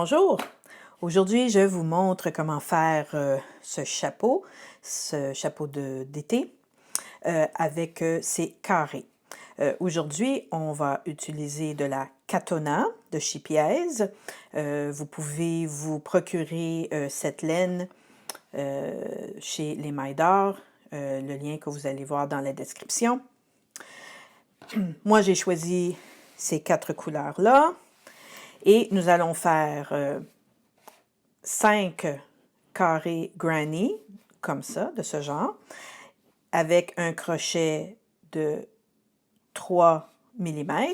Bonjour! Aujourd'hui, je vous montre comment faire ce chapeau d'été avec ces carrés. Aujourd'hui, on va utiliser de la Katona de chez Pièze. Vous pouvez vous procurer cette laine chez les Mailles d'Or, le lien que vous allez voir dans la description. Moi, j'ai choisi ces 4 couleurs-là. Et nous allons faire 5 carrés granny, comme ça, de ce genre, avec un crochet de 3 mm,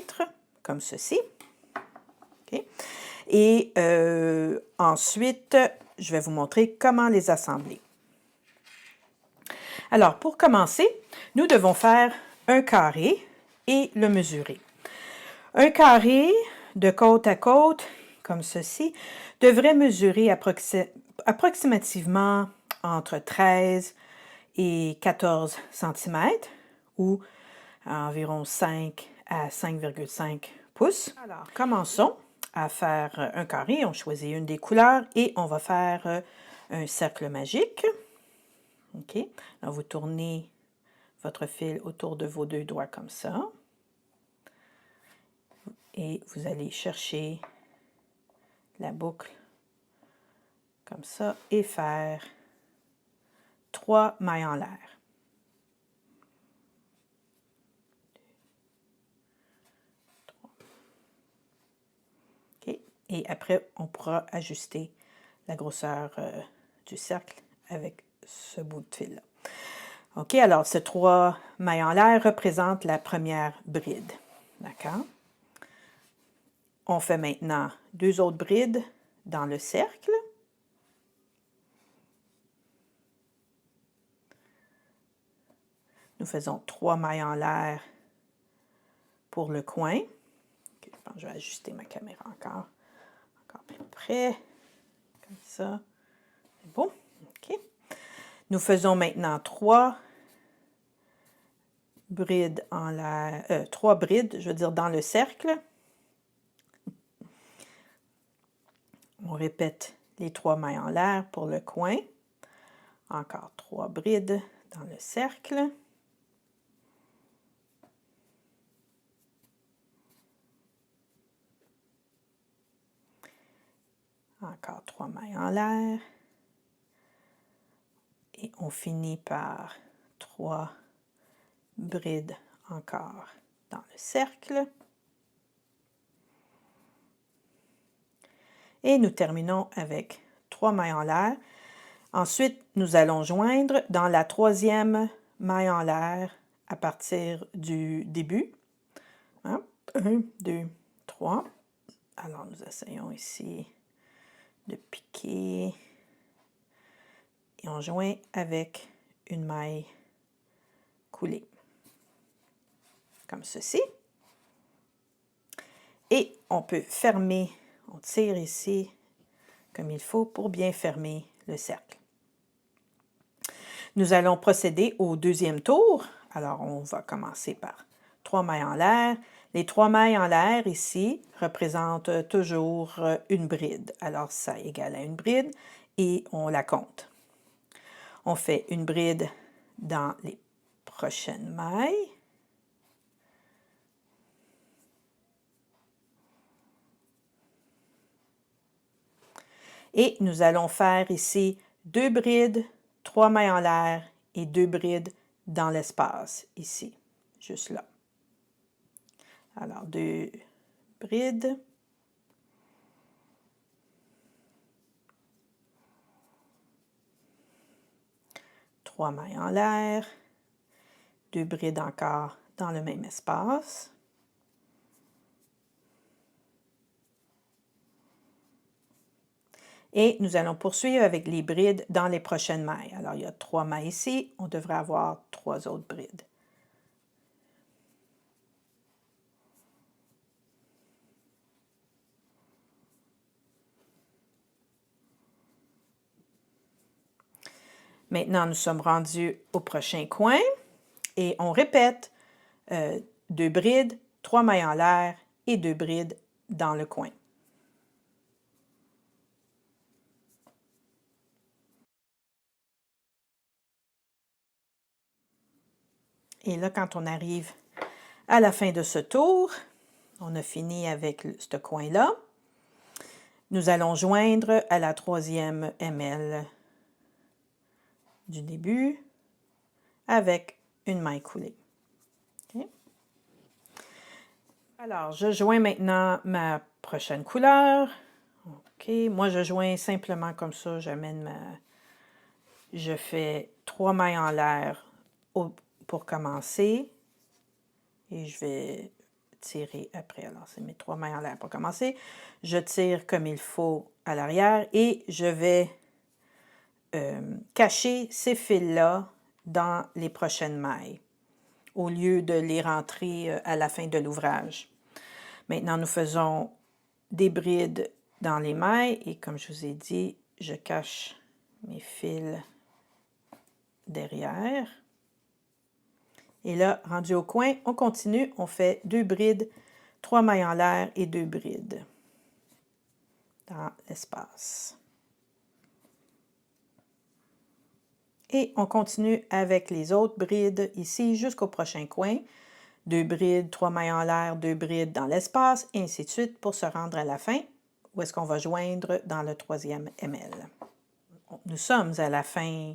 comme ceci. Okay. Et ensuite, je vais vous montrer comment les assembler. Alors, pour commencer, nous devons faire un carré et le mesurer. Un carré de côte à côte, comme ceci, devrait mesurer approximativement entre 13 et 14 cm ou environ 5 à 5,5 pouces. Alors, commençons à faire un carré. On choisit une des couleurs et on va faire un cercle magique. OK. Alors, vous tournez votre fil autour de vos 2 doigts comme ça. Et vous allez chercher la boucle comme ça et faire 3 mailles en l'air. Okay. Et après, on pourra ajuster la grosseur du cercle avec ce bout de fil-là. OK, alors ces 3 mailles en l'air représentent la première bride. D'accord? On fait maintenant 2 autres brides dans le cercle. Nous faisons 3 mailles en l'air pour le coin. Okay, je pense que je vais ajuster ma caméra encore plus près, comme ça. C'est bon. OK. Nous faisons maintenant 3 brides en l'air, 3 brides, je veux dire, dans le cercle. On répète les 3 mailles en l'air pour le coin. Encore 3 brides dans le cercle. Encore 3 mailles en l'air. Et on finit par 3 brides encore dans le cercle. Et nous terminons avec 3 mailles en l'air. Ensuite, nous allons joindre dans la 3e maille en l'air à partir du début. 1, 2, 3. Alors, nous essayons ici de piquer. Et on joint avec une maille coulée. Comme ceci. Et on peut fermer, on tire ici comme il faut pour bien fermer le cercle. Nous allons procéder au 2e tour. Alors, on va commencer par 3 mailles en l'air. Les 3 mailles en l'air ici représentent toujours une bride. Alors, ça égale à une bride et on la compte. On fait une bride dans les prochaines mailles. Et nous allons faire ici 2 brides, 3 mailles en l'air et 2 brides dans l'espace, ici, juste là. Alors, 2 brides. Trois mailles en l'air. 2 brides encore dans le même espace. Et nous allons poursuivre avec les brides dans les prochaines mailles. Alors, il y a 3 mailles ici. On devrait avoir 3 autres brides. Maintenant, nous sommes rendus au prochain coin. Et on répète 2 brides, 3 mailles en l'air et 2 brides dans le coin. Et là, quand on arrive à la fin de ce tour, on a fini avec ce coin-là. Nous allons joindre à la 3e ML du début avec une maille coulée. Okay. Alors, je joins maintenant ma prochaine couleur. OK, moi je joins simplement comme ça, je fais 3 mailles en l'air pour commencer et je vais tirer après. Alors, c'est mes 3 mailles en l'air pour commencer. Je tire comme il faut à l'arrière et je vais cacher ces fils-là dans les prochaines mailles au lieu de les rentrer à la fin de l'ouvrage. Maintenant, nous faisons des brides dans les mailles et comme je vous ai dit, je cache mes fils derrière. Et là, rendu au coin, on continue, on fait 2 brides, 3 mailles en l'air et 2 brides dans l'espace. Et on continue avec les autres brides ici jusqu'au prochain coin. 2 brides, 3 mailles en l'air, 2 brides dans l'espace, et ainsi de suite pour se rendre à la fin, où est-ce qu'on va joindre dans le 3e ML. Nous sommes à la fin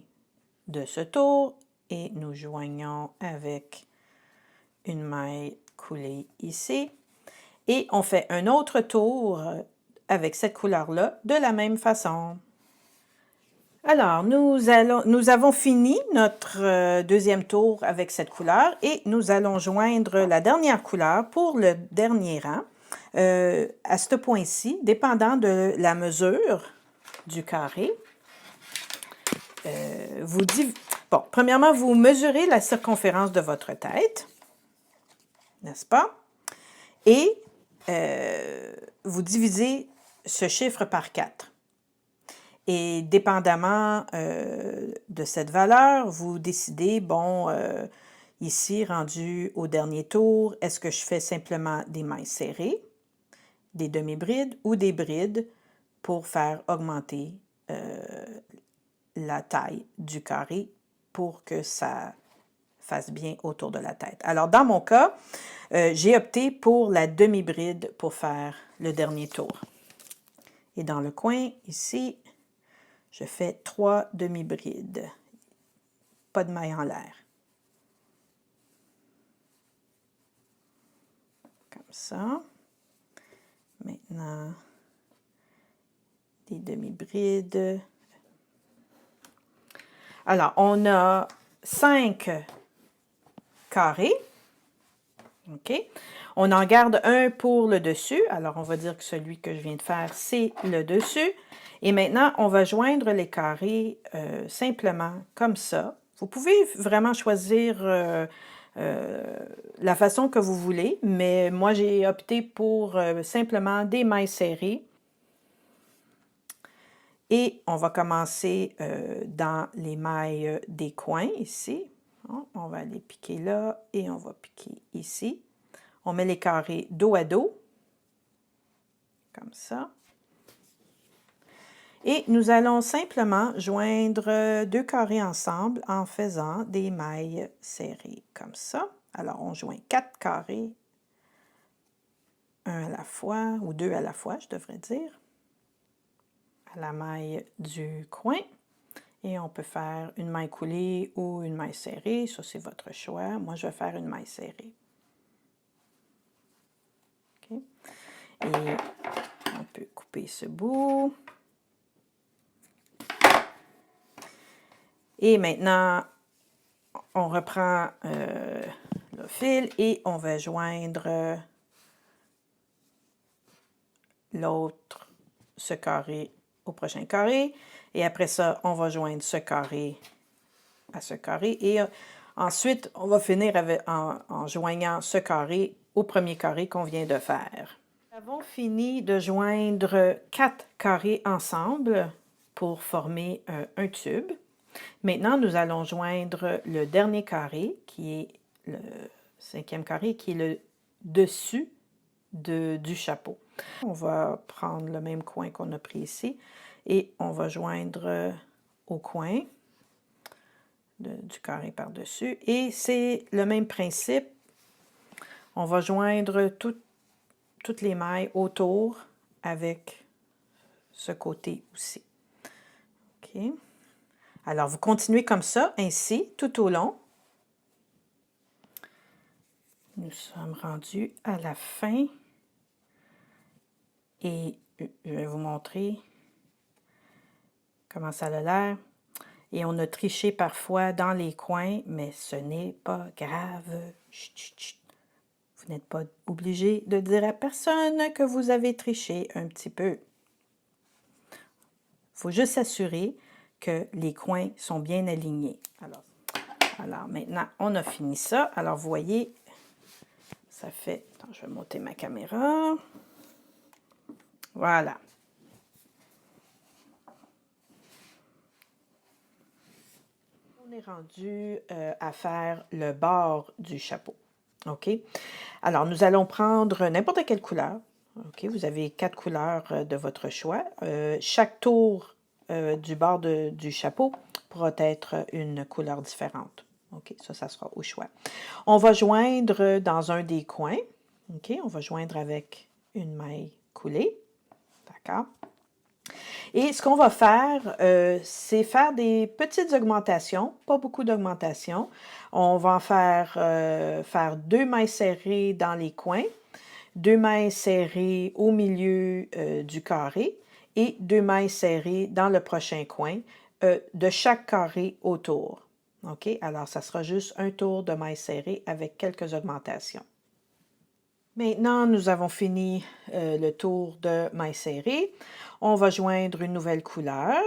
de ce tour et nous joignons avec une maille coulée ici. Et on fait un autre tour avec cette couleur-là de la même façon. Alors, nous avons fini notre deuxième tour avec cette couleur et nous allons joindre la dernière couleur pour le dernier rang. À ce point-ci, dépendant de la mesure du carré, bon, premièrement, vous mesurez la circonférence de votre tête, n'est-ce pas? Et vous divisez ce chiffre par 4. Et dépendamment de cette valeur, vous décidez, bon, ici, rendu au dernier tour, est-ce que je fais simplement des mailles serrées, des demi-brides ou des brides pour faire augmenter la taille du carré pour que ça fasse bien autour de la tête. Alors, dans mon cas, j'ai opté pour la demi-bride pour faire le dernier tour. Et dans le coin, ici, je fais 3 demi-brides. Pas de maille en l'air. Comme ça. Maintenant, des demi-brides. Alors, on a 5 carrés. OK? On en garde un pour le dessus. Alors, on va dire que celui que je viens de faire, c'est le dessus. Et maintenant, on va joindre les carrés simplement comme ça. Vous pouvez vraiment choisir la façon que vous voulez, mais moi, j'ai opté pour simplement des mailles serrées. Et on va commencer dans les mailles des coins ici. On va aller piquer là et on va piquer ici. On met les carrés dos à dos, comme ça. Et nous allons simplement joindre 2 carrés ensemble en faisant des mailles serrées, comme ça. Alors, on joint 4 carrés, un à la fois, ou 2 à la fois, je devrais dire, à la maille du coin. Et on peut faire une maille coulée ou une maille serrée, ça c'est votre choix. Moi, je vais faire une maille serrée. OK. Et on peut couper ce bout. Et maintenant, on reprend le fil et on va joindre ce carré au prochain carré. Et après ça, on va joindre ce carré à ce carré. Et ensuite, on va finir en joignant ce carré au premier carré qu'on vient de faire. Nous avons fini de joindre 4 carrés ensemble pour former un tube. Maintenant, nous allons joindre le dernier carré, qui est le 5e carré, qui est le dessus du chapeau. On va prendre le même coin qu'on a pris ici et on va joindre au coin du carré par-dessus. Et c'est le même principe. On va joindre toutes les mailles autour avec ce côté aussi. OK. Alors, vous continuez comme ça, ainsi, tout au long. Nous sommes rendus à la fin. Et je vais vous montrer comment ça a l'air. Et on a triché parfois dans les coins, mais ce n'est pas grave. Chut, chut, chut. Vous n'êtes pas obligé de dire à personne que vous avez triché un petit peu. Il faut juste s'assurer que les coins sont bien alignés. Alors maintenant, on a fini ça. Alors, vous voyez, ça fait... Attends, je vais monter ma caméra. Voilà. On est rendu à faire le bord du chapeau. OK? Alors, nous allons prendre n'importe quelle couleur. OK? Vous avez 4 couleurs de votre choix. Chaque tour du bord du chapeau pourra être une couleur différente. OK? Ça sera au choix. On va joindre dans un des coins. OK? On va joindre avec une maille coulée. D'accord? Et ce qu'on va faire, c'est faire des petites augmentations, pas beaucoup d'augmentations. On va en faire 2 mailles serrées dans les coins, 2 mailles serrées au milieu du carré et 2 mailles serrées dans le prochain coin de chaque carré autour. OK? Alors, ça sera juste un tour de mailles serrées avec quelques augmentations. Maintenant, nous avons fini le tour de mailles serrées. On va joindre une nouvelle couleur.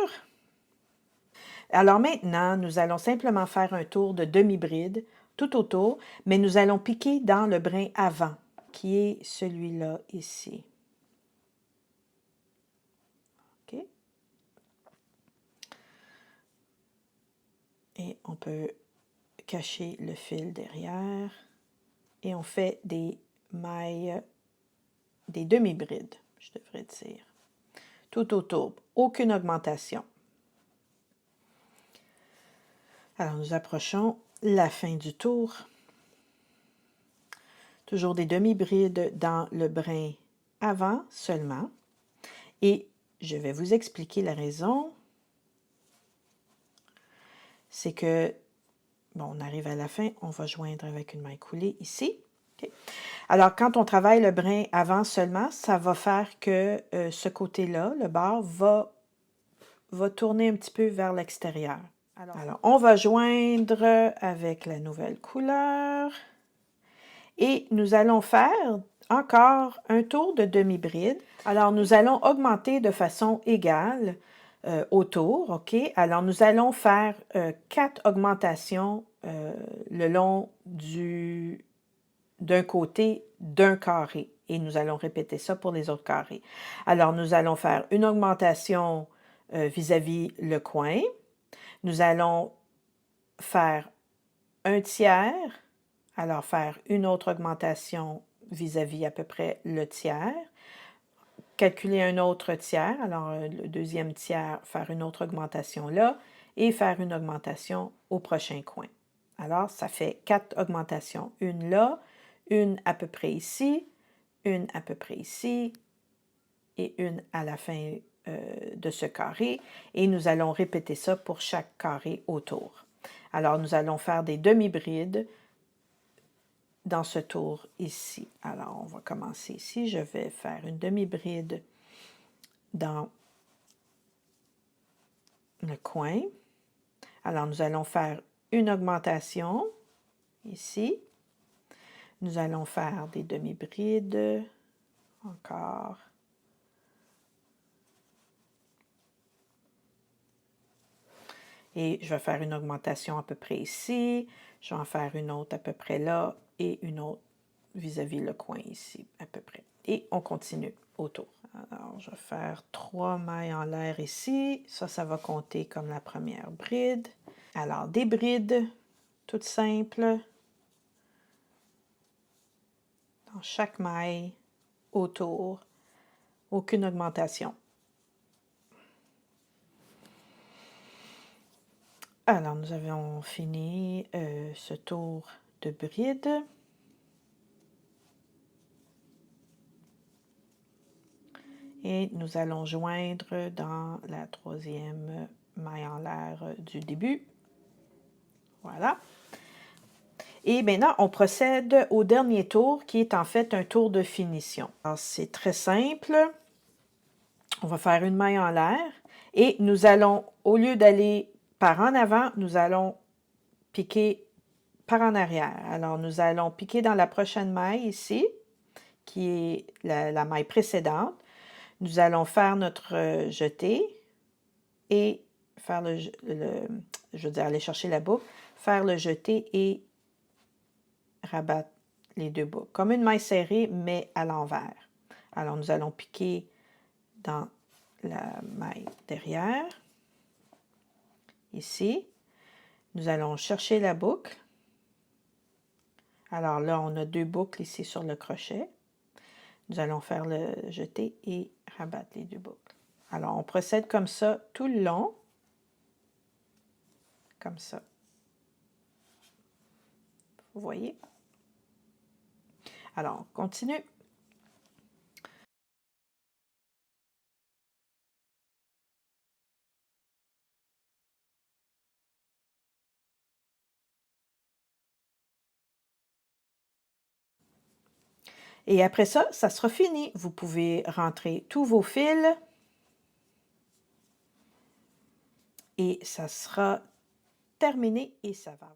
Alors maintenant, nous allons simplement faire un tour de demi-bride tout autour, mais nous allons piquer dans le brin avant, qui est celui-là ici. OK? Et on peut cacher le fil derrière. Et on fait des mailles, des demi-brides, je devrais dire. Tout autour, aucune augmentation. Alors, nous approchons la fin du tour. Toujours des demi-brides dans le brin avant seulement. Et je vais vous expliquer la raison. C'est que, bon, on arrive à la fin, on va joindre avec une maille coulée ici. Okay. Alors, quand on travaille le brin avant seulement, ça va faire que ce côté-là, le bord, va tourner un petit peu vers l'extérieur. Alors, on va joindre avec la nouvelle couleur. Et nous allons faire encore un tour de demi-bride. Alors, nous allons augmenter de façon égale autour, OK? Alors, nous allons faire 4 augmentations le long d'un côté d'un carré. Et nous allons répéter ça pour les autres carrés. Alors, nous allons faire une augmentation vis-à-vis le coin. Nous allons faire un tiers. Alors, faire une autre augmentation vis-à-vis à peu près le tiers. Calculer un autre tiers. Alors, le deuxième tiers, faire une autre augmentation là. Et faire une augmentation au prochain coin. Alors, ça fait 4 augmentations. Une là, une à peu près ici, une à peu près ici, et une à la fin de ce carré. Et nous allons répéter ça pour chaque carré autour. Alors, nous allons faire des demi-brides dans ce tour ici. Alors, on va commencer ici. Je vais faire une demi-bride dans le coin. Alors, nous allons faire une augmentation ici. Nous allons faire des demi-brides. Encore. Et je vais faire une augmentation à peu près ici. Je vais en faire une autre à peu près là. Et une autre vis-à-vis le coin ici, à peu près. Et on continue autour. Alors, je vais faire 3 mailles en l'air ici. Ça va compter comme la première bride. Alors, des brides, toutes simples. Dans chaque maille, autour. Aucune augmentation. Alors, nous avons fini ce tour de bride. Et nous allons joindre dans la troisième maille en l'air du début. Voilà. Et maintenant, on procède au dernier tour qui est en fait un tour de finition. Alors, c'est très simple. On va faire une maille en l'air et nous allons, au lieu d'aller par en avant, nous allons piquer par en arrière. Alors, nous allons piquer dans la prochaine maille ici, qui est la maille précédente. Nous allons faire notre jeté et faire je veux dire, aller chercher la boucle, faire le jeté et rabattre les deux boucles. Comme une maille serrée, mais à l'envers. Alors, nous allons piquer dans la maille derrière. Ici, nous allons chercher la boucle. Alors là, on a deux boucles ici sur le crochet. Nous allons faire le jeté et rabattre les deux boucles. Alors, on procède comme ça tout le long. Comme ça. Vous voyez? Alors, on continue. Et après ça, ça sera fini. Vous pouvez rentrer tous vos fils. Et ça sera terminé et ça va.